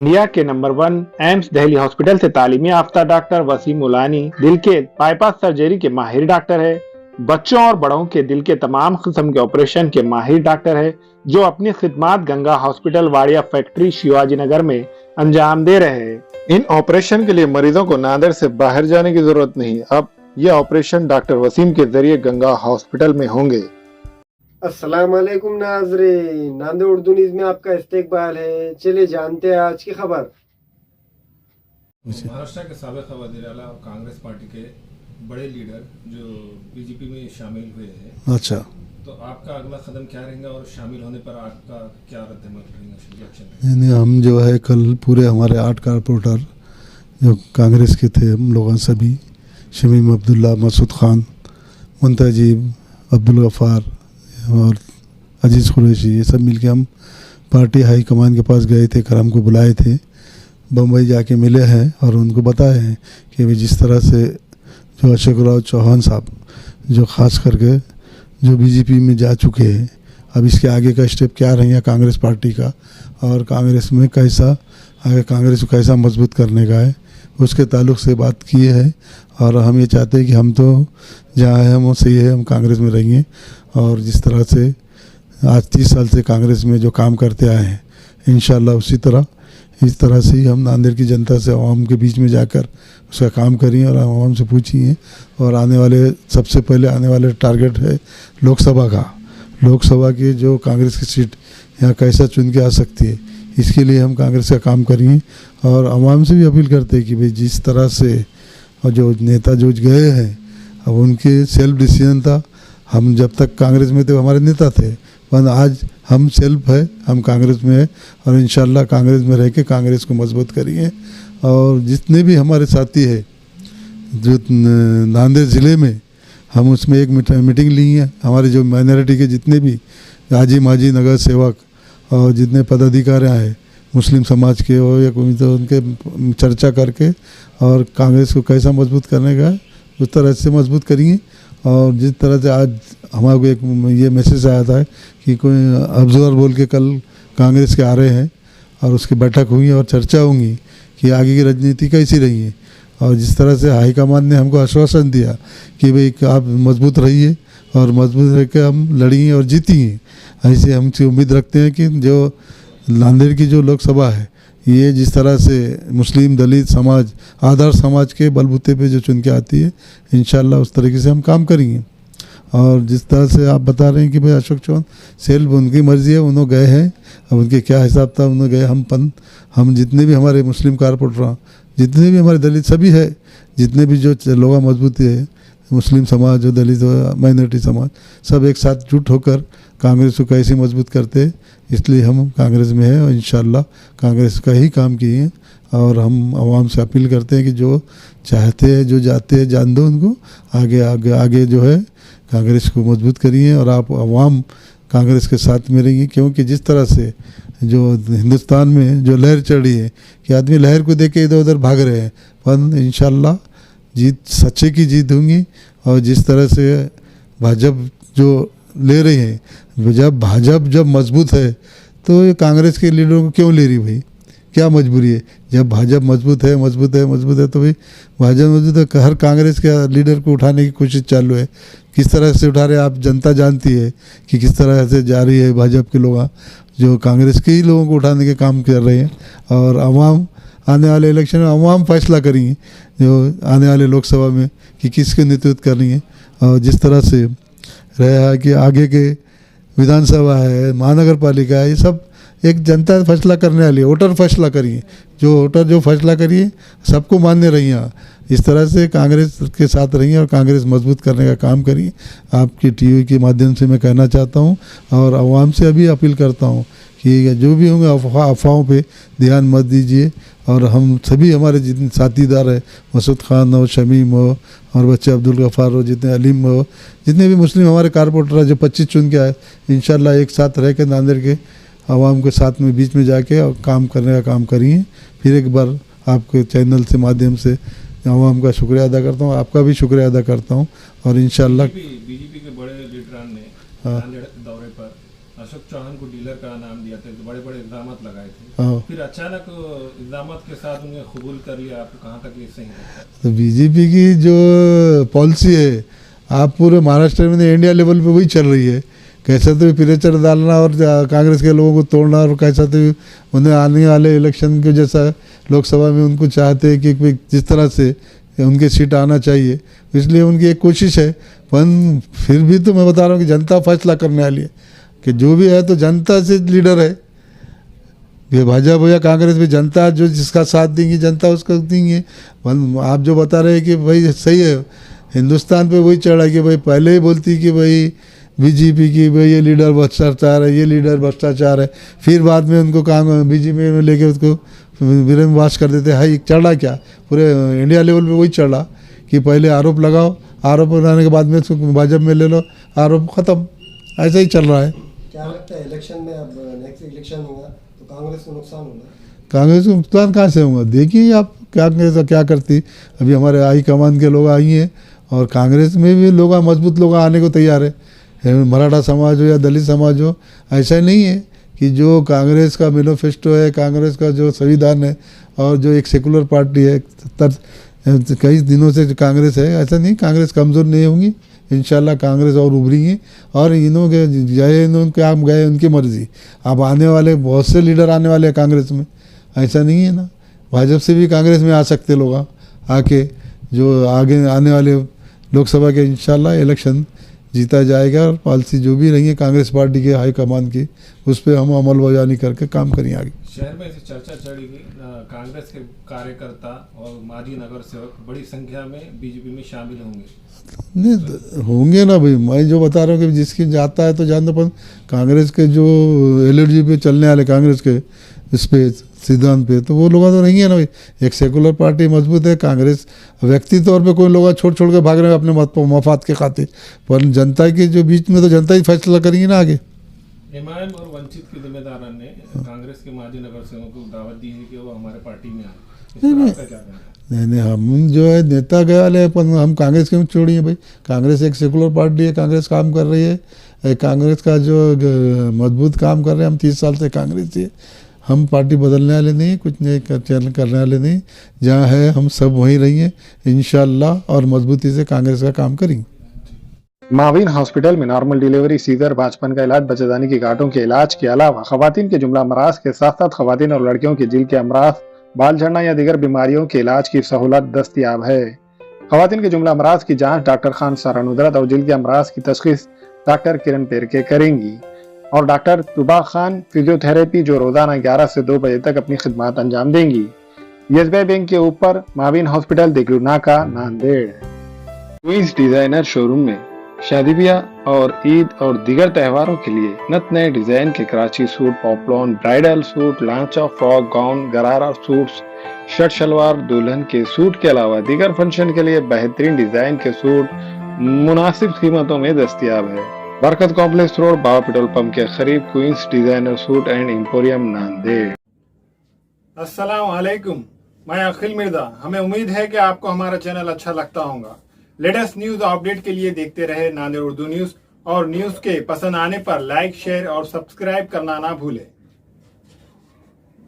India के number 1 AIIMS Delhi hospital से तालीमी याफ्ता डॉक्टर वसीम मुलानी दिल के बाईपास सर्जरी के माहिर डॉक्टर है। बच्चों और बड़ों के दिल के तमाम किस्म के ऑपरेशन के माहिर डॉक्टर है, जो अपनी खिदमात गंगा हॉस्पिटल वाड़िया फैक्ट्री शिवाजी नगर में अंजाम दे रहे हैं। इन ऑपरेशन के लिए मरीजों को नांदेड़ से बाहर जाने की जरूरत नहीं। अब ये ऑपरेशन डॉक्टर वसीम के जरिए गंगा हॉस्पिटल में होंगे। अस्सलाम वालेकुम नाज़रीन, नांदेड़ उर्दू न्यूज़ में आपका इस्तकबाल है। चलिए जानते हैं आज की खबर। महाराष्ट्र के साबिक वज़ीर आला और कांग्रेस पार्टी के बड़े लीडर जो बीजेपी में शामिल हुए हैं, अच्छा, तो आपका अगला कदम क्या रहेगा और शामिल होने पर आपका क्या रद्द-ए-अमल रहेगा, रिएक्शन? यानी हम जो है कल पूरे हमारे 8 कारपोरेटर जो कांग्रेस के थे, हम लोगों सभी शमीम अब्दुल्ला, मसूद खान, मुंतजीब, अब्दुल गफ़ार और अजीज़ कुरैशी, ये सब मिलके हम पार्टी हाई कमान के पास गए थे। हमको बुलाए थे, बम्बई जाके मिले हैं और उनको बताए हैं कि भाई जिस तरह से जो अशोकराव चौहान साहब जो ख़ास करके जो बीजेपी में जा चुके हैं, अब इसके आगे का स्टेप क्या रहेगा कांग्रेस पार्टी का, और कांग्रेस में कैसा आगे कांग्रेस को कैसा मजबूत करने का है, उसके ताल्लुक़ से बात किए हैं। और हम ये चाहते हैं कि हम तो जहाँ है हम सही है, हम कांग्रेस में रहेंगे और जिस तरह से आज 30 साल से कांग्रेस में जो काम करते आए हैं, इंशाल्लाह इस तरह से ही हम नांदेड़ की जनता से आवाम के बीच में जाकर उसका काम करेंगे और आवाम से पूछिए। और सबसे पहले आने वाले टारगेट है लोकसभा की जो कांग्रेस की सीट यहाँ कैसा चुन के आ सकती है, इसके लिए हम कांग्रेस का काम करेंगे। और आवाम से भी अपील करते हैं कि भाई जिस तरह से और जो नेता जो गए हैं, अब उनके सेल्फ डिसीजन था। हम जब तक कांग्रेस में थे हमारे नेता थे, पर आज हम सेल्फ है, हम कांग्रेस में है और इंशाल्लाह कांग्रेस में रह के कांग्रेस को मजबूत करेंगे। और जितने भी हमारे साथी है जो नांदेड़ ज़िले में, हम उसमें एक मीटिंग ली है। हमारे जो माइनॉरिटी के जितने भी हाजी माजी नगर सेवक और जितने पदाधिकारी हैं मुस्लिम समाज के हो या कोई, तो उनके चर्चा करके और कांग्रेस को कैसा मजबूत करने का है उस तरह से मजबूत करेंगे। और जिस तरह से आज हमारे को एक ये मैसेज आया था कि कोई ऑब्जर्वर बोल के कल कांग्रेस के आ रहे हैं और उसकी बैठक हुई और चर्चा होंगी कि आगे की राजनीति कैसी रही है। और जिस तरह से हाईकमान ने हमको आश्वासन दिया कि भाई आप मजबूत रहिए और मजबूत रह के हम लड़ेंगे और जीतेंगे, ऐसे हमसे उम्मीद रखते हैं कि जो नांदेड़ की जो लोकसभा है, ये जिस तरह से मुस्लिम दलित समाज आधार समाज के बलबूते पे जो चुन के आती है, इंशाल्लाह उस तरीके से हम काम करेंगे। और जिस तरह से आप बता रहे हैं कि भाई अशोक चौहान सेल्फ उनकी मर्ज़ी है, उन्होंने गए हैं, अब उनके क्या हिसाब था उन्होंने गए। हम जितने भी हमारे मुस्लिम कारपोरेटर, जितने भी हमारे दलित सभी है, जितने भी जो लोग मजबूती है, मुस्लिम समाज जो दलित माइनॉरिटी समाज, सब एक साथ जुट होकर कांग्रेस को कैसे मजबूत करते, इसलिए हम कांग्रेस में हैं और इंशाल्लाह कांग्रेस का ही काम किए। और हम आवाम से अपील करते हैं कि जो चाहते हैं, जो जाते हैं, जान दो उनको, आगे जो है कांग्रेस को मजबूत करिए और आप आवाम कांग्रेस के साथ में रहिए। क्योंकि जिस तरह से जो हिंदुस्तान में जो लहर चढ़ी है कि आदमी लहर को देख के इधर उधर भाग रहे हैं, पर इंशाल्लाह सच्चे की जीत होंगी। और जिस तरह से भाजपा जो ले रही है, भाजपा जब मजबूत है तो ये कांग्रेस के लीडरों को क्यों ले रही भाई, क्या मजबूरी है? जब भाजपा मजबूत है तो भाई भाजपा मजबूत है, हर कांग्रेस के लीडर को उठाने की कोशिश चालू है। किस तरह से उठा रहे आप जनता जानती है कि किस तरह से जा रही है। भाजपा के लोग जो कांग्रेस के ही लोगों को उठाने के काम कर रहे हैं और आवाम आने वाले इलेक्शन में आवाम फैसला करेंगे जो आने वाले लोकसभा में कि किसके नेतृत्व करनी है। और जिस तरह से रहा है कि आगे के विधानसभा है, महानगर पालिका है, ये सब एक जनता फैसला करने वाली है, वोटर फैसला करिए, जो फैसला करिए सबको मान्य रहिए। इस तरह से कांग्रेस के साथ रहिए और कांग्रेस मजबूत करने का काम करिए। आपकी टीवी के माध्यम से मैं कहना चाहता हूँ और आवाम से अभी अपील करता हूँ कि जो भी होंगे अफवाहों पे ध्यान मत दीजिए। और हम सभी हमारे जितने साथीदार हैं, मसूद खान हो, शमीम हो और बच्चे अब्दुल गफ़ार हो, जितने अलीम हो, जितने भी मुस्लिम हमारे कारपोरेटर हैं जो 25 चुन के आए, इंशाल्लाह एक साथ रह के नांदेड़ के आवाम के साथ में बीच में जाके और काम करने का काम करिए। फिर एक बार आपके चैनल से माध्यम से आवाम का शुक्रिया अदा करता हूँ, आपका भी शुक्रिया अदा करता हूँ। और इंशाल्लाह बीजेपी के बड़े लीडरान ने नांदेड़ दौरे पर अशोक चौहान को डीलर का नाम दिया था, तो बड़े बड़े इल्जाम लगाए थे, हाँ। फिर अचानक इल्जाम के साथ उन्हें कबूल कर लिया। आपको कहाँ तक ये सही लगता है? तो बीजेपी की जो पॉलिसी है आप पूरे महाराष्ट्र में इंडिया लेवल पे वही चल रही है। कैसा तो प्रेशर डालना और कांग्रेस के लोगों को तोड़ना, और कैसा तो उन्हें आने वाले इलेक्शन के जैसा लोकसभा में उनको चाहते हैं कि जिस तरह से उनके सीट आना चाहिए, इसलिए उनकी एक कोशिश है। पर फिर भी तो मैं बता रहा हूँ कि जनता फैसला करने वाली है कि जो भी है तो जनता से लीडर है। ये भाजपा हो या कांग्रेस में जनता जो जिसका साथ देंगी जनता उसको देंगे। आप जो बता रहे हैं कि भाई सही है, हिंदुस्तान पे वही चढ़ा कि भाई पहले ही बोलती कि भाई बीजेपी की भाई ये लीडर भ्रष्टाचार है, ये लीडर भ्रष्टाचार है, फिर बाद में उनको काम बीजेपी में लेके उसको विरमवास कर देते हैं। चढ़ा क्या पूरे इंडिया लेवल पे वही चढ़ा कि पहले आरोप लगाओ, आरोप लगाने के बाद में उसको भाजपा में ले लो, आरोप ख़त्म। ऐसा ही चल रहा है। क्या लगता है इलेक्शन में, अब नेक्स्ट इलेक्शन होगा तो कांग्रेस को नुकसान होगा? कांग्रेस को नुकसान कहाँ से होगा? देखिए आप क्या करती। अभी हमारे हाई कमान के लोग आई हैं और कांग्रेस में भी लोग मजबूत लोग आने को तैयार है। मराठा समाज हो या दलित समाज हो, ऐसा नहीं है कि जो कांग्रेस का मैनिफेस्टो है, कांग्रेस का जो संविधान है और जो एक सेकुलर पार्टी है, कई दिनों से जो कांग्रेस है, ऐसा नहीं कांग्रेस कमज़ोर नहीं होंगी। इंशाल्लाह कांग्रेस और उभरेंगी। और इन्हों के गए इनके आप गए उनकी मर्जी। अब आने वाले बहुत से लीडर आने वाले हैं कांग्रेस में, ऐसा नहीं है ना। भाजपा से भी कांग्रेस में आ सकते लोग आके, जो आगे आने वाले लोकसभा के इंशाल्लाह इलेक्शन जीता जाएगा। और पॉलिसी जो भी रही है कांग्रेस पार्टी के हाई कमान की, उस पर हम अमल बयानी करके काम करें आगे। शहर में ऐसी चर्चा चढ़ी हुई, कांग्रेस के कार्यकर्ता और माजी नगर सेवक बड़ी संख्या में बीजेपी में शामिल होंगे। नहीं होंगे ना भाई, मैं जो बता रहा हूँ कि जिसकी जाता है तो जानता। पर कांग्रेस के जो एलएलजी पे चलने वाले कांग्रेस के इस पे सिद्धांत पे, तो वो लोग तो नहीं है ना भाई। एक सेकुलर पार्टी मजबूत है कांग्रेस। व्यक्ति तौर पे कोई लोग छोड़ के भाग रहे हैं अपने मफाद के खातिर, पर जनता के जो बीच में तो जनता ही फैसला करेंगी ना आगे। एमआईएम और वंचित के जिम्मेदारान ने कांग्रेस के माजी नगर सेवकों को दावत दी है कि वो हमारे पार्टी में आए। इस पर आपका क्या कहना है? नहीं, हम जो है नेता गए वाले, पर हम कांग्रेस क्यों छोड़िए भाई। कांग्रेस एक सेकुलर पार्टी है, कांग्रेस काम कर रही है। कांग्रेस का जो मजबूत काम कर रहे हैं, हम 30 साल से कांग्रेस से। हम पार्टी बदलने वाले नहीं, कुछ नहीं करने वाले नहीं। जहाँ है हम सब वहीं रहेंगे इंशाल्लाह, और मजबूती से कांग्रेस का काम करेंगे। माविन हॉस्पिटल में नॉर्मल डिलीवरी, सीजर, बाचपन का इलाज, बच्चेदानी की गांठों के इलाज के अलावा खवातीन के जुमला अमराज के साथ साथ खवातीन और लड़कियों के दिल के अमराज, बाल झड़ना या दीगर बीमारियों के इलाज की सहूलत दस्तयाब है। खवातीन के जुमला अमराज की जांच डॉक्टर खान सारा नुदरत और दिल के अमराज की तशखीस डॉक्टर किरण पेरके करेंगी। और डॉक्टर तुबा खान फिजियोथेरेपी जो रोजाना 11 से 2 बजे तक अपनी खिदमत अंजाम देंगी। एसबीआई बैंक के ऊपर माविन हॉस्पिटल, देगलू नाका, नांदेड़। क्वींस डिजाइनर शोरूम में शादी ब्याह और ईद और दीगर त्योहारों के लिए नत नए डिजाइन के Karachi suit, poplin, bridal suit, लांचा, frock, gown, gharara suits, shirt shalwar, दुल्हन के सूट के अलावा दीगर फंक्शन के लिए बेहतरीन डिजाइन के सूट मुनासिब कीमतों में दस्तयाब है। Barkat complex road, Baba petrol pump के करीब, queens designer suit and emporium, Nanded. अस्सलाम वालेकुम, मैं अखिल मिर्जा। हमें उम्मीद है कि आपको हमारा चैनल अच्छा लगता होगा। लेटेस्ट न्यूज अपडेट के लिए देखते रहे नांदेड़ उर्दू न्यूज, और न्यूज के पसंद आने पर लाइक, शेयर और सब्सक्राइब करना ना भूलें।